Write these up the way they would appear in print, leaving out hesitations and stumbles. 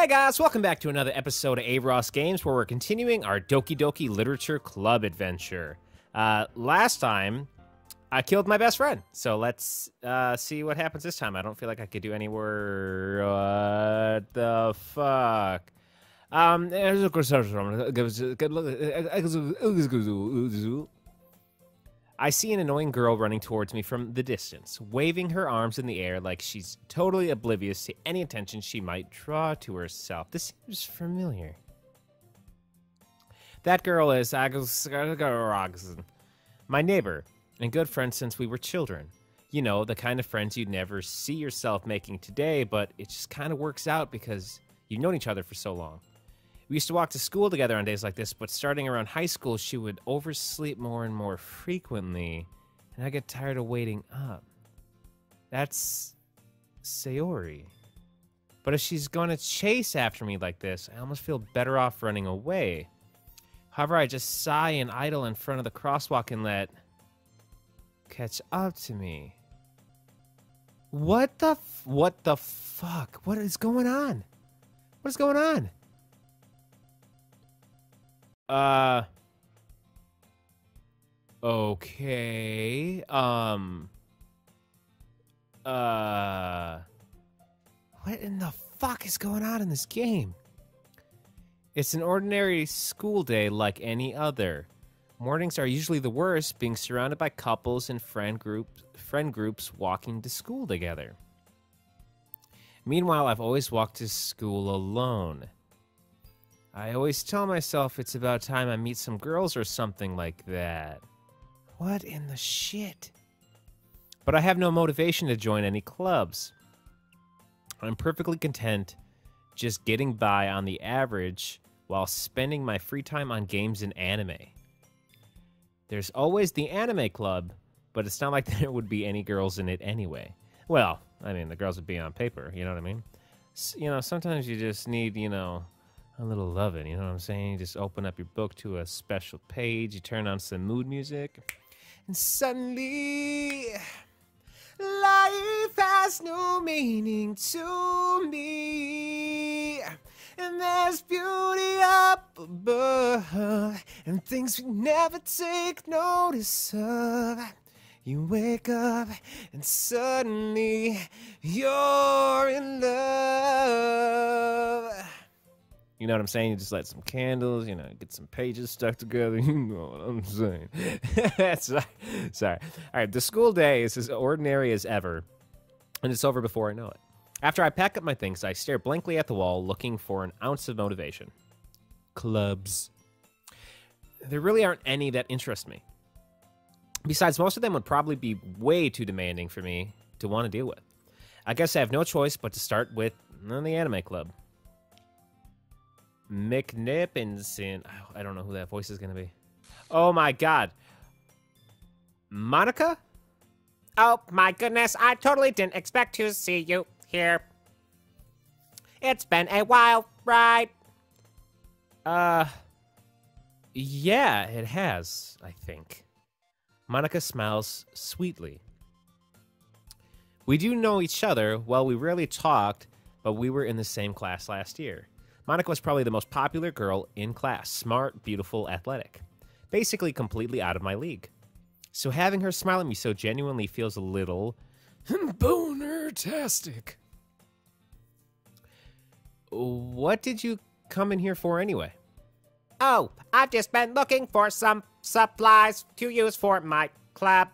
Hey guys, welcome back to another episode of ArossGames, where we're continuing our Doki Doki Literature Club adventure. Last time, I killed my best friend, so let's see what happens this time. I don't feel like I could do anywhere. What the fuck? I see an annoying girl running towards me from the distance, waving her arms in the air like she's totally oblivious to any attention she might draw to herself. This seems familiar. That girl is my neighbor and good friend since we were children. You know, the kind of friends you'd never see yourself making today, but it just kind of works out because you've known each other for so long. We used to walk to school together on days like this, but starting around high school, she would oversleep more and more frequently, and I get tired of waiting up. That's Sayori. But if she's going to chase after me like this, I almost feel better off running away. However, I just sigh and idle in front of the crosswalk and let catch up to me. What the fuck? What is going on? What is going on? Okay, what in the fuck is going on in this game? It's an ordinary school day like any other. Mornings are usually the worst, being surrounded by couples and friend groups walking to school together. Meanwhile, I've always walked to school alone. I always tell myself it's about time I meet some girls or something like that. What in the shit? But I have no motivation to join any clubs. I'm perfectly content just getting by on the average while spending my free time on games and anime. There's always the anime club, but it's not like there would be any girls in it anyway. Well, I mean, the girls would be on paper, you know what I mean? You know, sometimes you just need, you know, a little loving, you know what I'm saying? You just open up your book to a special page, you turn on some mood music, and suddenly, life has no meaning to me. And there's beauty up above, and things we never take notice of. You wake up, and suddenly, you're in love. You know what I'm saying? You just light some candles, you know, get some pages stuck together. You know what I'm saying. Sorry. All right, the school day is as ordinary as ever, and it's over before I know it. After I pack up my things, I stare blankly at the wall, looking for an ounce of motivation. Clubs. There really aren't any that interest me. Besides, most of them would probably be way too demanding for me to want to deal with. I guess I have no choice but to start with the anime club. McNippinson. Oh, I don't know who that voice is going to be. Oh my god. Monica? Oh my goodness, I totally didn't expect to see you here. It's been a while, right? Yeah, it has, I think. Monica smiles sweetly. We do know each other. Well, we rarely talked, but we were in the same class last year. Monica was probably the most popular girl in class. Smart, beautiful, athletic. Basically completely out of my league. So having her smile at me so genuinely feels a little boner-tastic. What did you come in here for anyway? Oh, I've just been looking for some supplies to use for my club.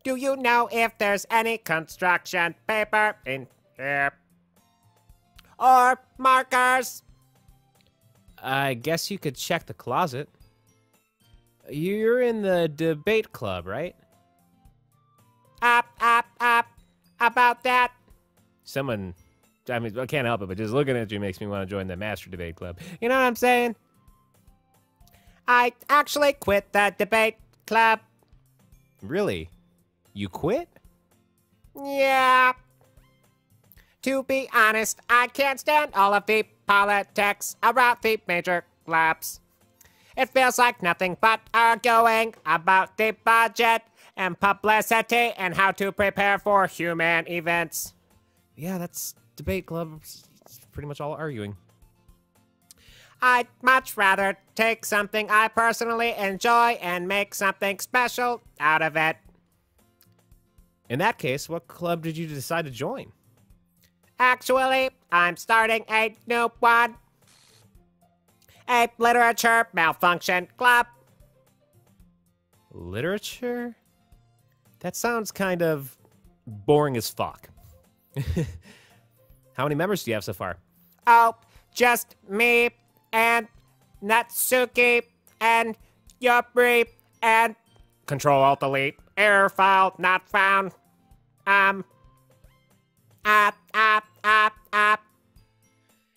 Do you know if there's any construction paper in here? Or markers? I guess you could check the closet. You're in the debate club, right? About that? Someone, I mean, I can't help it, but just looking at you makes me want to join the master debate club. You know what I'm saying? I actually quit the debate club. Really? You quit? Yeah. To be honest, I can't stand all of the politics around the major clubs. It feels like nothing but arguing about the budget and publicity and how to prepare for human events. Yeah, that's debate club. It's pretty much all arguing. I'd much rather take something I personally enjoy and make something special out of it. In that case, what club did you decide to join? Actually, I'm starting a new one. A literature malfunction club. Literature? That sounds kind of boring as fuck. How many members do you have so far? Oh, just me and Natsuki and Yubri and Control-Alt-Delete. Error file not found.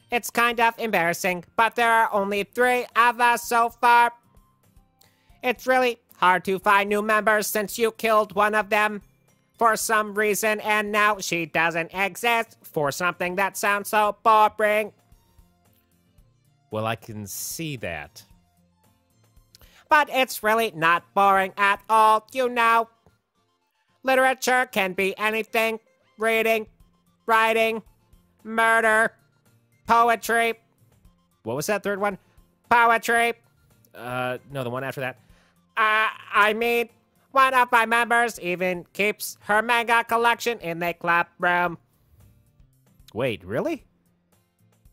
It's kind of embarrassing, but there are only 3 of us so far. It's really hard to find new members since you killed one of them for some reason, and now she doesn't exist for something that sounds so boring. Well, I can see that. But it's really not boring at all, you know. Literature can be anything. Reading, writing, murder, poetry. What was that third one? Poetry. No, the one after that. I mean, one of my members even keeps her manga collection in the club room. Wait, really?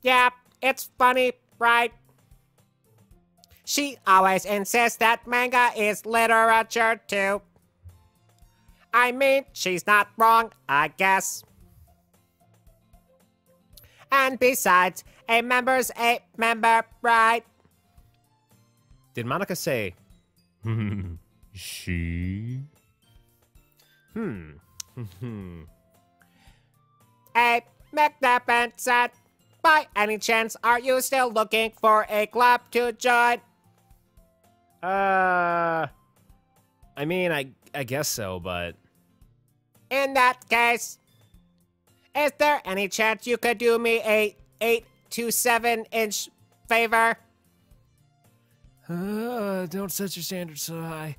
Yeah, it's funny, right? She always insists that manga is literature, too. I mean, she's not wrong, I guess. And besides, a member's a member, right? Did Monica say, she? A magnificent. By any chance, are you still looking for a club to join? I mean, I guess so, but... In that case, is there any chance you could do me a 8 to 7 inch favor? Don't set your standards so high.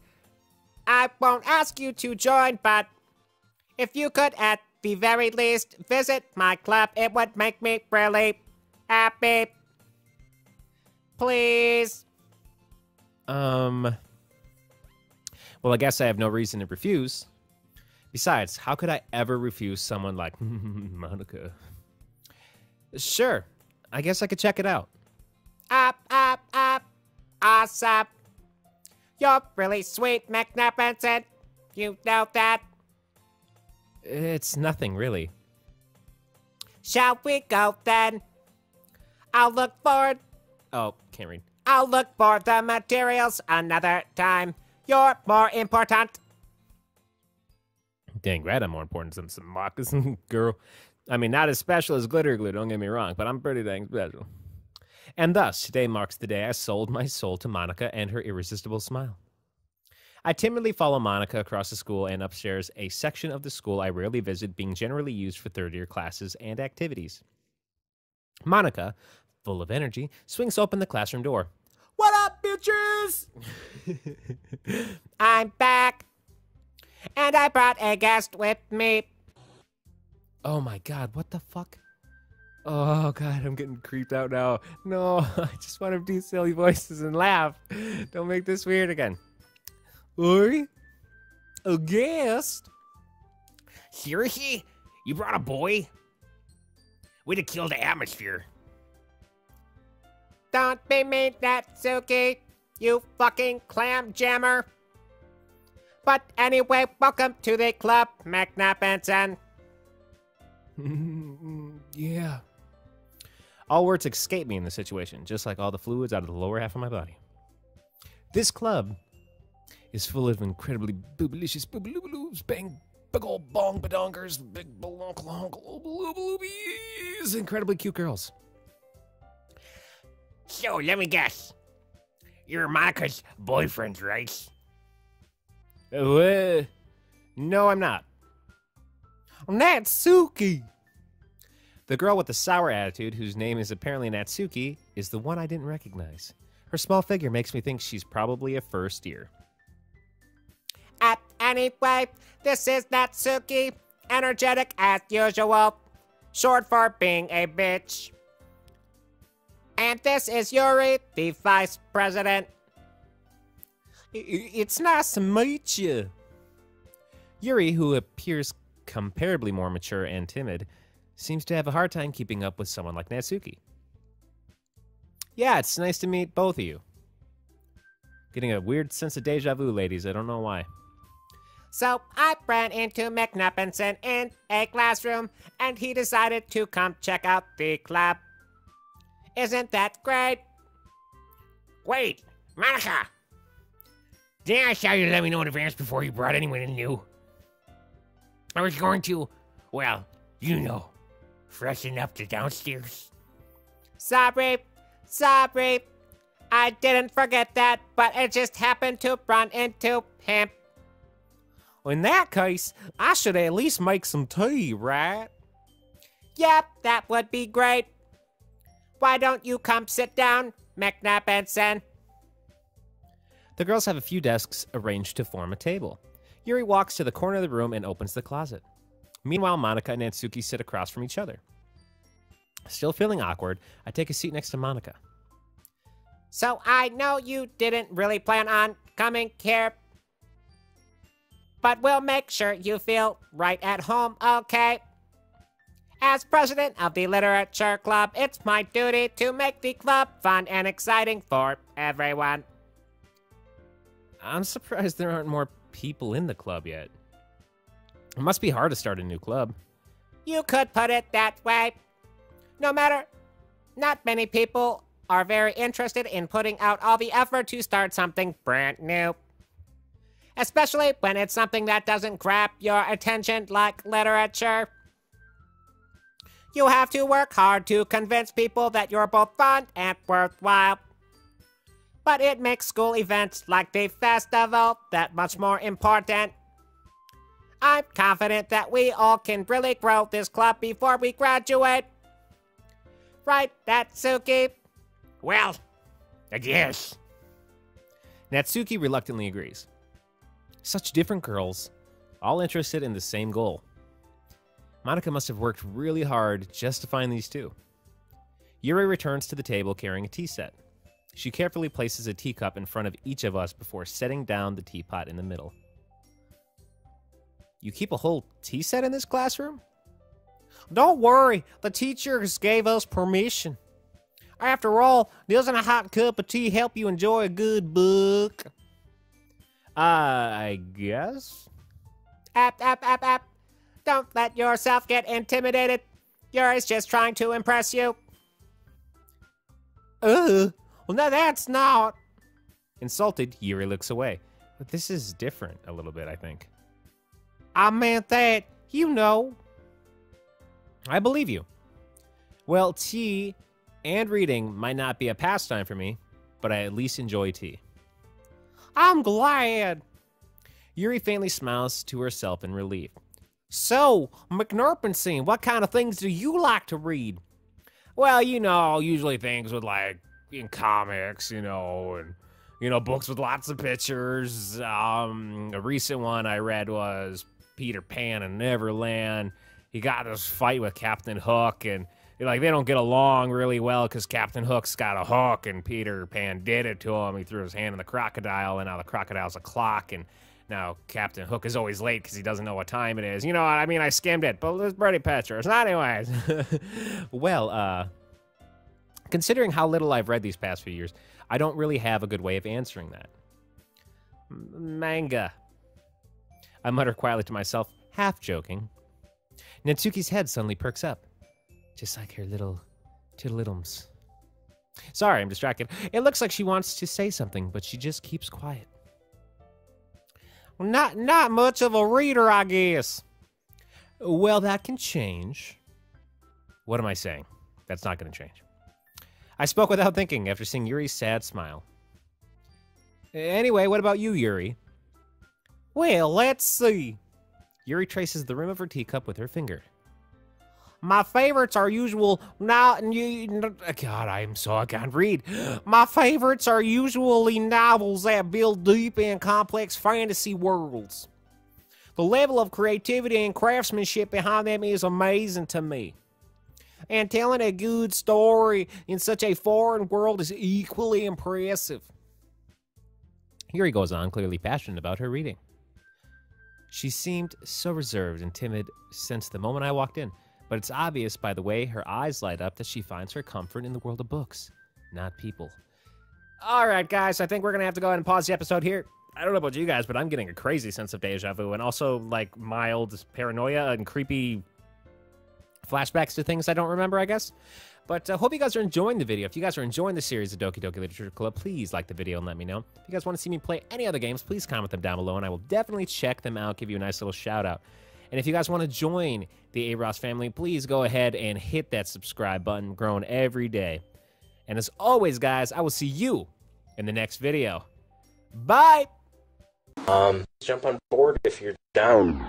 I won't ask you to join, but if you could at the very least visit my club, it would make me really happy. Please. Well, I guess I have no reason to refuse. Besides, how could I ever refuse someone like Monica? Sure, I guess I could check it out. Awesome. You're really sweet, magnificent. You know that. It's nothing, really. Shall we go then? I'll look forward. Oh, can't read. I'll look for the materials another time. You're more important. Dang right, I'm more important than some moccasin girl. I mean, not as special as glitter glue, don't get me wrong, but I'm pretty dang special. And thus, today marks the day I sold my soul to Monica and her irresistible smile. I timidly follow Monica across the school and upstairs, a section of the school I rarely visit being generally used for third-year classes and activities. Monica, full of energy, swings open the classroom door. What up, bitches? I'm back. And I brought a guest with me. Oh my god, what the fuck? Oh god, I'm getting creeped out now. No, I just want to do silly voices and laugh. Don't make this weird again. Ori? A guest? Seriously? You brought a boy? Way to kill the atmosphere. Don't be mean, Natsuki, you fucking clam jammer. But anyway, welcome to the club, magnificent. Yeah. All words escape me in this situation, just like all the fluids out of the lower half of my body. This club is full of incredibly boobalicious boobaloobaloops, bang, big ol' bong badongers, big balonkalonkaloobaloobies, incredibly cute girls. So, let me guess. You're Monica's boyfriend, right? No, I'm not. Natsuki! The girl with the sour attitude, whose name is apparently Natsuki, is the one I didn't recognize. Her small figure makes me think she's probably a first year. Anyway, this is Natsuki, energetic as usual, short for being a bitch. And this is Yuri, the vice president. It's nice to meet you. Yuri, who appears comparably more mature and timid, seems to have a hard time keeping up with someone like Natsuki. Yeah, it's nice to meet both of you. Getting a weird sense of deja vu, ladies. I don't know why. So I ran into McNuppinson in a classroom, and he decided to come check out the club. Isn't that great? Wait, Monica! Didn't I tell you to let me know in advance before you brought anyone in new? I was going to, well, you know, freshen up the downstairs. Sorry. I didn't forget that, but it just happened to run into him. Well, in that case, I should at least make some tea, right? Yep, that would be great. Why don't you come sit down, McNuppinson? The girls have a few desks arranged to form a table. Yuri walks to the corner of the room and opens the closet. Meanwhile, Monica and Natsuki sit across from each other. Still feeling awkward, I take a seat next to Monica. So I know you didn't really plan on coming here, but we'll make sure you feel right at home, okay? As president of the Literature Club, it's my duty to make the club fun and exciting for everyone. I'm surprised there aren't more people in the club yet. It must be hard to start a new club. You could put it that way. No matter, not many people are very interested in putting out all the effort to start something brand new. Especially when it's something that doesn't grab your attention like literature. You have to work hard to convince people that you're both fun and worthwhile. But it makes school events like the festival that much more important. I'm confident that we all can really grow this club before we graduate. Right, Natsuki? Well, I guess. Natsuki reluctantly agrees. Such different girls, all interested in the same goal. Monica must have worked really hard just to find these two. Yuri returns to the table carrying a tea set. She carefully places a teacup in front of each of us before setting down the teapot in the middle. You keep a whole tea set in this classroom? Don't worry, the teachers gave us permission. After all, doesn't a hot cup of tea help you enjoy a good book? I guess? App. Don't let yourself get intimidated. Yuri's just trying to impress you. Well, no, that's not. Insulted, Yuri looks away. But this is different a little bit, I think. I meant that, you know. I believe you. Well, tea and reading might not be a pastime for me, but I at least enjoy tea. I'm glad. Yuri faintly smiles to herself in relief. So, McNuppinson, what kind of things do you like to read? Well, you know, usually things with like in comics, you know, and books with lots of pictures. A recent one I read was Peter Pan and Neverland. He got this fight with Captain Hook, and like they don't get along really well because Captain Hook's got a hook, and Peter Pan did it to him. He threw his hand in the crocodile, and now the crocodile's a clock, and now Captain Hook is always late because he doesn't know what time it is. You know what I mean? I skimmed it, but it's pretty pictures. Anyways. Well, considering how little I've read these past few years, I don't really have a good way of answering that. Manga. I mutter quietly to myself, half joking. Natsuki's head suddenly perks up, just like her little tiddleums. Sorry, I'm distracted. It looks like she wants to say something, but she just keeps quiet. Not much of a reader, I guess. Well, that can change. What am I saying? That's not going to change. I spoke without thinking after seeing Yuri's sad smile. Anyway, what about you, Yuri? Well, let's see. Yuri traces the rim of her teacup with her finger. My favorites are usual. God, I can't read. My favorites are usually novels that build deep and complex fantasy worlds. The level of creativity and craftsmanship behind them is amazing to me. And telling a good story in such a foreign world is equally impressive. Here he goes on, clearly passionate about her reading. She seemed so reserved and timid since the moment I walked in, but it's obvious by the way her eyes light up that she finds her comfort in the world of books, not people. All right, guys, I think we're going to have to go ahead and pause the episode here. I don't know about you guys, but I'm getting a crazy sense of deja vu and also, like, mild paranoia and creepy flashbacks to things I don't remember, I guess. But hope you guys are enjoying the video. If you guys are enjoying the series of Doki Doki Literature Club, please like the video and let me know. If you guys want to see me play any other games, please comment them down below, and I will definitely check them out, give you a nice little shout-out. And if you guys want to join the ArossGames family, please go ahead and hit that subscribe button, growing every day. And as always, guys, I will see you in the next video. Bye! Jump on board if you're down.